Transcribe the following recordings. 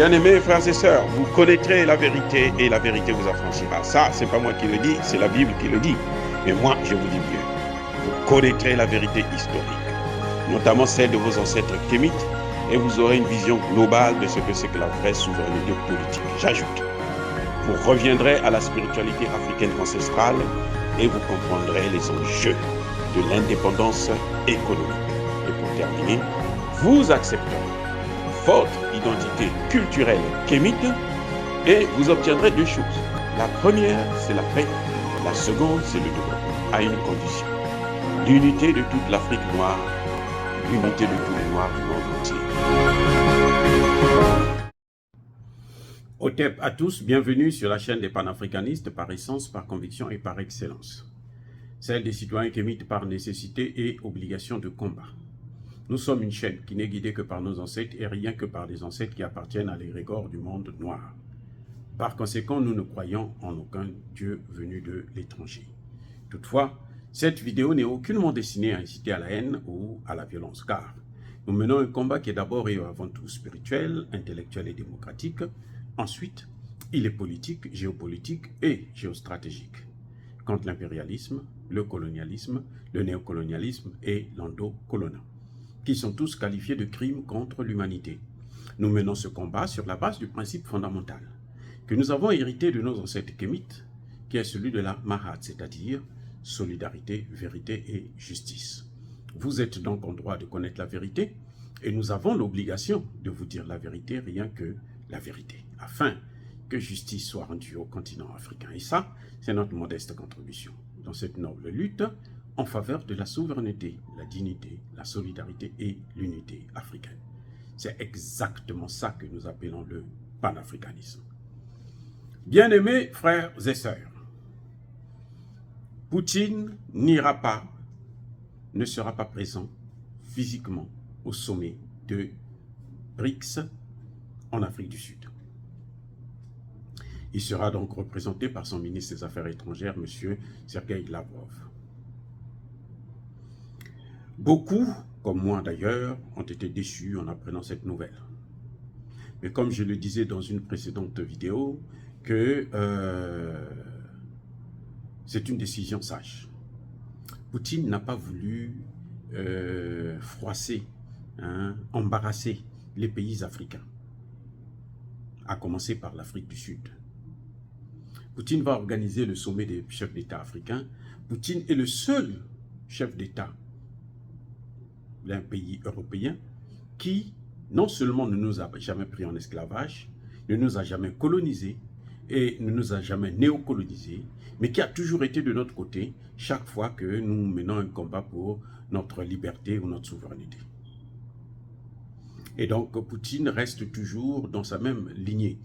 Bien-aimés frères et sœurs, vous connaîtrez la vérité et la vérité vous affranchira. Ça, c'est pas moi qui le dis, c'est la Bible qui le dit. Mais moi, je vous dis mieux. Vous connaîtrez la vérité historique, notamment celle de vos ancêtres kémites, et vous aurez une vision globale de ce que c'est que la vraie souveraineté politique. J'ajoute, vous reviendrez à la spiritualité africaine ancestrale et vous comprendrez les enjeux de l'indépendance économique. Et pour terminer, vous accepterez votre identité culturelle kémite et vous obtiendrez deux choses. La première, c'est la paix. La seconde, c'est le développement, à une condition. L'unité de toute l'Afrique noire, l'unité de tous les Noirs du monde entier. Otep à tous, bienvenue sur la chaîne des panafricanistes par essence, par conviction et par excellence. Celle des citoyens kémites par nécessité et obligation de combat. Nous sommes une chaîne qui n'est guidée que par nos ancêtres et rien que par des ancêtres qui appartiennent à l'égrégore du monde noir. Par conséquent, nous ne croyons en aucun Dieu venu de l'étranger. Toutefois, cette vidéo n'est aucunement destinée à inciter à la haine ou à la violence, car nous menons un combat qui est d'abord et avant tout spirituel, intellectuel et démocratique. Ensuite, il est politique, géopolitique et géostratégique, contre l'impérialisme, le colonialisme, le néocolonialisme et l'endocoloniat, qui sont tous qualifiés de crimes contre l'humanité. Nous menons ce combat sur la base du principe fondamental que nous avons hérité de nos ancêtres kémites, qui est celui de la Mahat, c'est-à-dire solidarité, vérité et justice. Vous êtes donc en droit de connaître la vérité et nous avons l'obligation de vous dire la vérité, rien que la vérité, afin que justice soit rendue au continent africain. Et ça, c'est notre modeste contribution dans cette noble lutte en faveur de la souveraineté, la dignité, la solidarité et l'unité africaine. C'est exactement ça que nous appelons le panafricanisme. Bien-aimés frères et sœurs, Poutine n'ira pas, ne sera pas présent physiquement au sommet de BRICS en Afrique du Sud. Il sera donc représenté par son ministre des Affaires étrangères, M. Sergueï Lavrov. Beaucoup, comme moi d'ailleurs, ont été déçus en apprenant cette nouvelle. Mais comme je le disais dans une précédente vidéo, que c'est une décision sage. Poutine n'a pas voulu froisser, embarrasser les pays africains, à commencer par l'Afrique du Sud. Poutine va organiser le sommet des chefs d'État africains. Poutine est le seul chef d'État d'un pays européen qui non seulement ne nous a jamais pris en esclavage, ne nous a jamais colonisés et ne nous a jamais néocolonisés, mais qui a toujours été de notre côté chaque fois que nous menons un combat pour notre liberté ou notre souveraineté. Et donc Poutine reste toujours dans sa même lignée.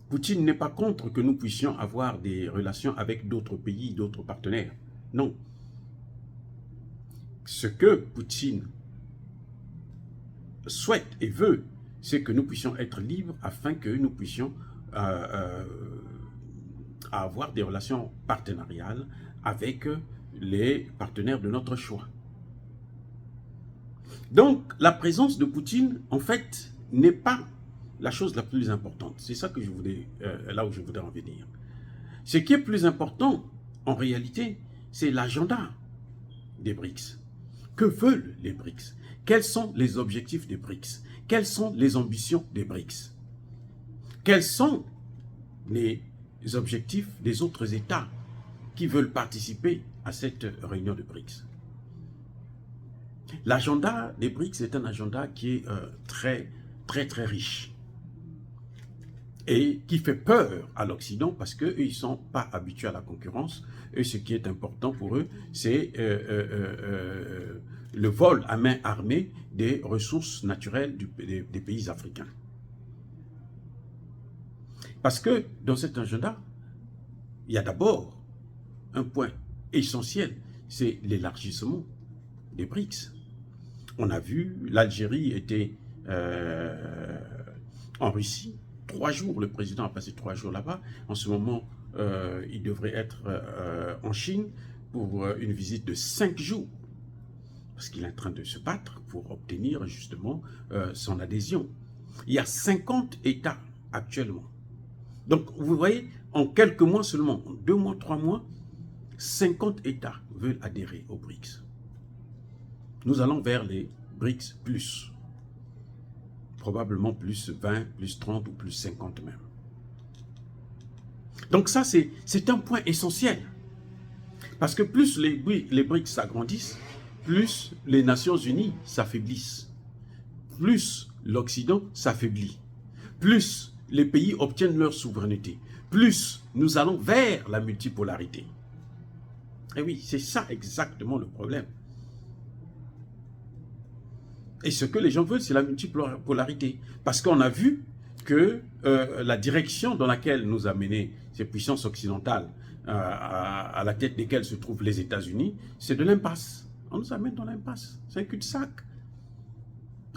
Poutine n'est pas contre que nous puissions avoir des relations avec d'autres pays, d'autres partenaires. Non. Ce que Poutine souhaite et veut, c'est que nous puissions être libres afin que nous puissions avoir des relations partenariales avec les partenaires de notre choix. Donc, la présence de Poutine, en fait, n'est pas la chose la plus importante. C'est ça que je voulais, là où je voudrais en venir. Ce qui est plus important, en réalité, c'est l'agenda des BRICS. Que veulent les BRICS? Quels sont les objectifs des BRICS? Quelles sont les ambitions des BRICS? Quels sont les objectifs des autres États qui veulent participer à cette réunion de BRICS? L'agenda des BRICS est un agenda qui est très riche et qui fait peur à l'Occident parce qu'eux, ils ne sont pas habitués à la concurrence. Et ce qui est important pour eux, c'est le vol à main armée des ressources naturelles des pays africains. Parce que dans cet agenda, il y a d'abord un point essentiel, c'est l'élargissement des BRICS. On a vu, l'Algérie était en Russie, 3 jours, le président a passé 3 jours là-bas. En ce moment, il devrait être en Chine pour une visite de 5 jours. Parce qu'il est en train de se battre pour obtenir justement son adhésion. Il y a 50 États actuellement. Donc, vous voyez, en quelques mois seulement, en 2 mois, 3 mois, 50 États veulent adhérer aux BRICS. Nous allons vers les BRICS plus. Probablement plus 20, plus 30 ou plus 50 même. Donc ça, c'est un point essentiel. Parce que plus les BRICS s'agrandissent, plus les Nations Unies s'affaiblissent. Plus l'Occident s'affaiblit. Plus les pays obtiennent leur souveraineté. Plus nous allons vers la multipolarité. Et oui, c'est ça exactement le problème. Et ce que les gens veulent, c'est la multipolarité. Parce qu'on a vu que la direction dans laquelle nous a mené ces puissances occidentales, à la tête desquelles se trouvent les États-Unis, c'est de l'impasse. On nous amène dans l'impasse. C'est un cul-de-sac.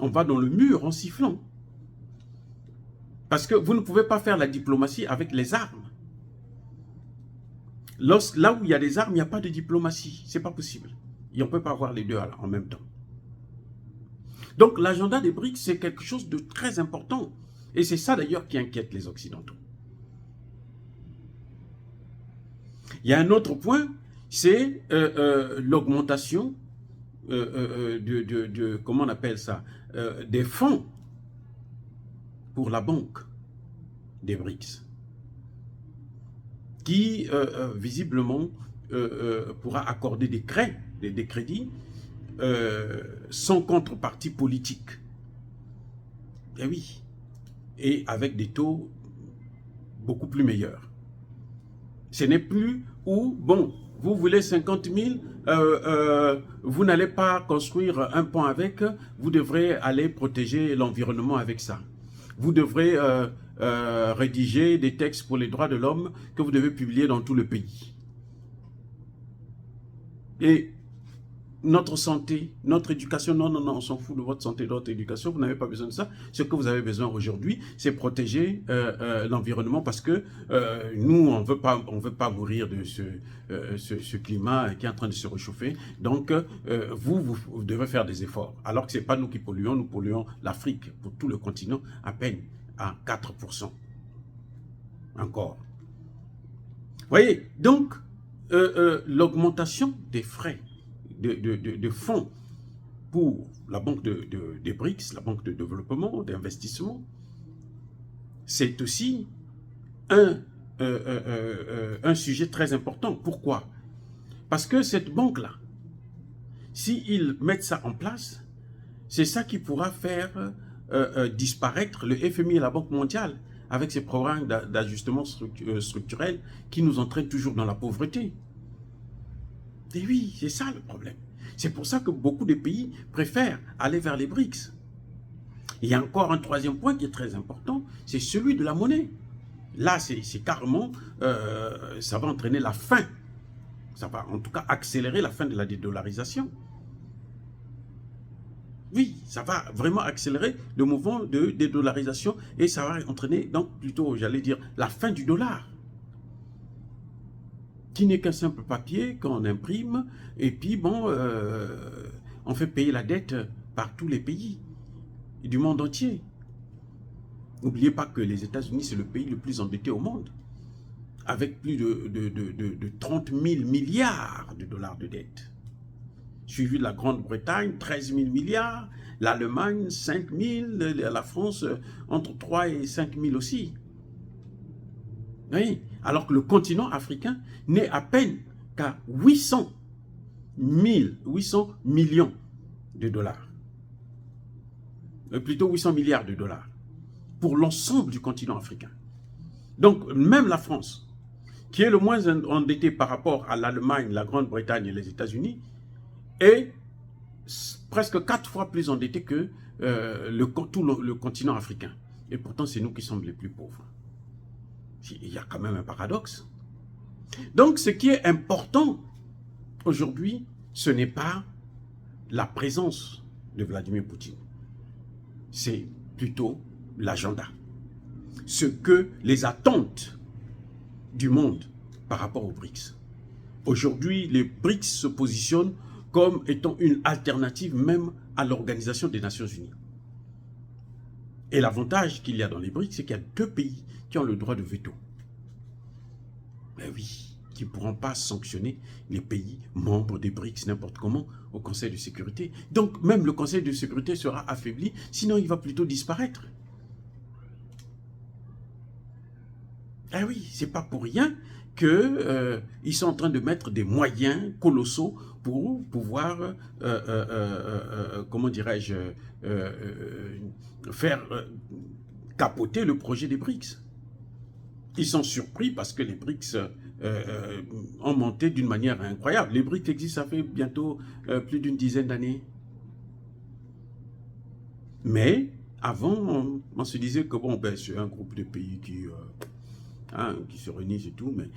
On va dans le mur en sifflant. Parce que vous ne pouvez pas faire la diplomatie avec les armes. Là où il y a des armes, il n'y a pas de diplomatie. Ce n'est pas possible. Et on ne peut pas avoir les deux en même temps. Donc l'agenda des BRICS, c'est quelque chose de très important. Et c'est ça d'ailleurs qui inquiète les Occidentaux. Il y a un autre point, c'est l'augmentation comment on appelle ça, des fonds pour la banque des BRICS, qui visiblement pourra accorder des crédits sans contrepartie politique. Et oui, et avec des taux beaucoup plus meilleurs. Ce n'est plus où, bon, vous voulez 50 000, vous n'allez pas construire un pont avec, vous devrez aller protéger l'environnement avec ça. Vous devrez rédiger des textes pour les droits de l'homme que vous devez publier dans tout le pays. Et notre santé, notre éducation, non, on s'en fout de votre santé, de votre éducation, vous n'avez pas besoin de ça. Ce que vous avez besoin aujourd'hui, c'est protéger l'environnement parce que nous, on veut pas mourir de ce climat qui est en train de se réchauffer. Donc, vous devez faire des efforts. Alors que ce n'est pas nous qui polluons, nous polluons l'Afrique, pour tout le continent, à peine à 4%. Encore. Vous voyez, donc, l'augmentation des frais de fonds pour la banque des BRICS, la banque de développement, d'investissement, c'est aussi un sujet très important. Pourquoi? Parce que cette banque-là, s'ils mettent ça en place, c'est ça qui pourra faire disparaître le FMI et la Banque mondiale avec ces programmes d'ajustement structurel qui nous entraînent toujours dans la pauvreté. Et oui, c'est ça le problème. C'est pour ça que beaucoup de pays préfèrent aller vers les BRICS. Il y a encore un troisième point qui est très important, c'est celui de la monnaie. Là, c'est carrément, ça va entraîner la fin. Ça va en tout cas accélérer la fin de la dédollarisation. Oui, ça va vraiment accélérer le mouvement de dédollarisation et ça va entraîner donc plutôt, j'allais dire, la fin du dollar, qui n'est qu'un simple papier qu'on imprime, et puis bon, on fait payer la dette par tous les pays du monde entier. N'oubliez pas que les États-Unis, c'est le pays le plus endetté au monde, avec plus de 30 000 milliards de dollars de dette. Suivi de la Grande-Bretagne, 13 000 milliards, l'Allemagne, 5 000, la France, entre 3 et 5 000 aussi. Oui, alors que le continent africain n'est à peine qu'à 800 millions de dollars. Plutôt 800 milliards de dollars pour l'ensemble du continent africain. Donc, même la France, qui est le moins endetté par rapport à l'Allemagne, la Grande-Bretagne et les États-Unis, est presque 4 fois plus endetté que tout le continent africain. Et pourtant, c'est nous qui sommes les plus pauvres. Il y a quand même un paradoxe. Donc, ce qui est important aujourd'hui, ce n'est pas la présence de Vladimir Poutine. C'est plutôt l'agenda. Ce que les attentes du monde par rapport aux BRICS. Aujourd'hui, les BRICS se positionnent comme étant une alternative même à l'Organisation des Nations Unies. Et l'avantage qu'il y a dans les BRICS, c'est qu'il y a 2 pays qui ont le droit de veto. Mais oui, qui ne pourront pas sanctionner les pays membres des BRICS n'importe comment au Conseil de sécurité. Donc même le Conseil de sécurité sera affaibli, sinon il va plutôt disparaître. Ah oui, c'est pas pour rien qu'ils sont en train de mettre des moyens colossaux pour pouvoir, comment dirais-je, faire capoter le projet des BRICS. Ils sont surpris parce que les BRICS ont monté d'une manière incroyable. Les BRICS existent, ça fait bientôt plus d'une dizaine d'années. Mais avant, on se disait que bon, ben, c'est un groupe de pays qui se réunissent et tout, mais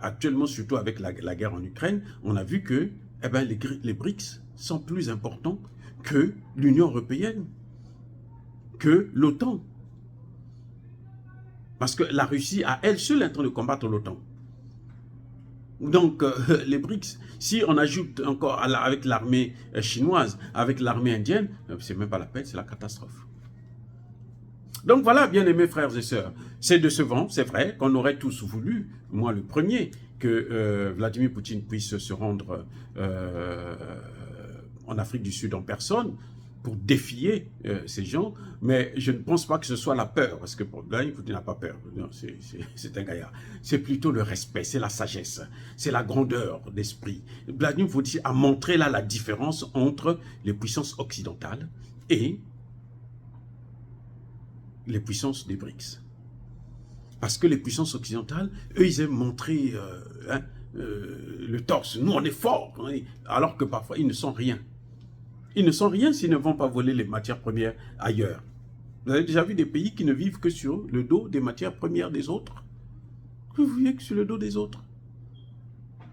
actuellement, surtout avec la guerre en Ukraine, on a vu que eh ben, les BRICS sont plus importants que l'Union européenne, que l'OTAN. Parce que la Russie, à elle seule, est en train de combattre l'OTAN. Donc, les BRICS, si on ajoute encore avec l'armée chinoise, avec l'armée indienne, c'est même pas la peine, c'est la catastrophe. Donc voilà, bien-aimés frères et sœurs, c'est décevant, c'est vrai qu'on aurait tous voulu, moi le premier, que Vladimir Poutine puisse se rendre en Afrique du Sud en personne pour défier ces gens, mais je ne pense pas que ce soit la peur, parce que pour Vladimir Poutine n'a pas peur, c'est un gaillard. C'est plutôt le respect, c'est la sagesse, c'est la grandeur d'esprit. Vladimir Poutine a montré là la différence entre les puissances occidentales et les puissances des BRICS. Parce que les puissances occidentales, eux, ils aiment montrer le torse. Nous, on est forts, hein, alors que parfois, ils ne sont rien. Ils ne sont rien s'ils ne vont pas voler les matières premières ailleurs. Vous avez déjà vu des pays qui ne vivent que sur le dos des matières premières des autres? Vous vivez que sur le dos des autres.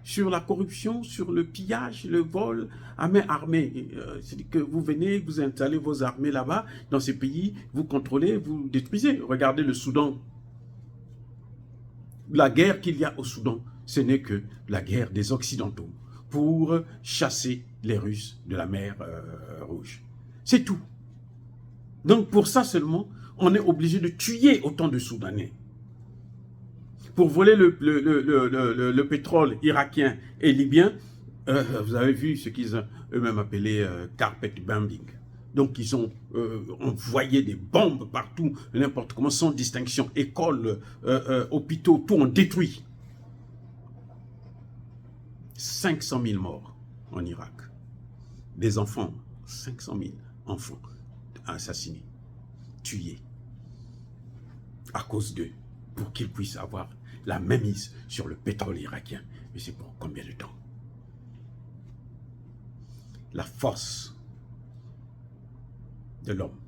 Sur la corruption, sur le pillage, le vol à main armée. C'est-à-dire que vous venez, vous installez vos armées là-bas, dans ces pays, vous contrôlez, vous détruisez. Regardez le Soudan. La guerre qu'il y a au Soudan, ce n'est que la guerre des Occidentaux pour chasser les Russes de la mer Rouge. C'est tout. Donc pour ça seulement, on est obligé de tuer autant de Soudanais. Pour voler le pétrole irakien et libyen, vous avez vu ce qu'ils ont eux-mêmes appelé carpet bombing. Donc ils ont envoyé des bombes partout, n'importe comment, sans distinction. Écoles, hôpitaux, tout ont détruit. 500 000 morts en Irak. Des enfants, 500 000 enfants assassinés, tués, à cause d'eux, pour qu'ils puissent avoir la mainmise sur le pétrole irakien. Mais c'est pour combien de temps? La force de l'homme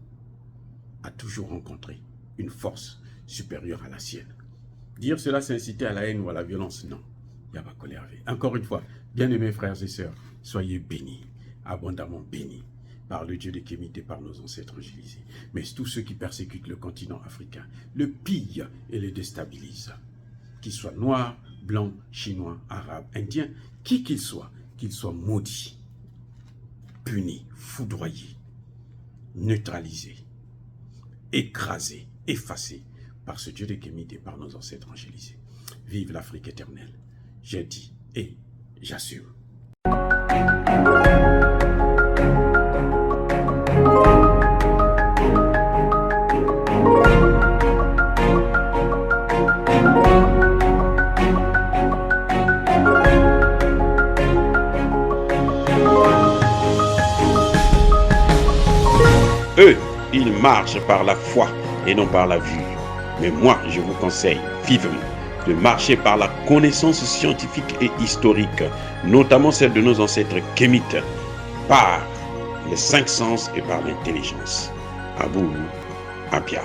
a toujours rencontré une force supérieure à la sienne. Dire cela, c'est inciter à la haine ou à la violence, non. Yabakole Hervé. Encore une fois, bien-aimés frères et sœurs, soyez bénis, abondamment bénis par le Dieu de Kémite et par nos ancêtres angélisés. Mais tous ceux qui persécutent le continent africain le pillent et le déstabilisent. Qu'ils soient noirs, blancs, chinois, arabes, indiens, qui qu'ils soient maudits, punis, foudroyés, neutralisés, écrasés, effacés par ce Dieu de Kémite et par nos ancêtres angélisés. Vive l'Afrique éternelle. J'ai dit et j'assume. Eux, ils marchent par la foi et non par la vue. Mais moi, je vous conseille vivement de marcher par la connaissance scientifique et historique, notamment celle de nos ancêtres kémites, par les 5 sens et par l'intelligence. Abou Apia.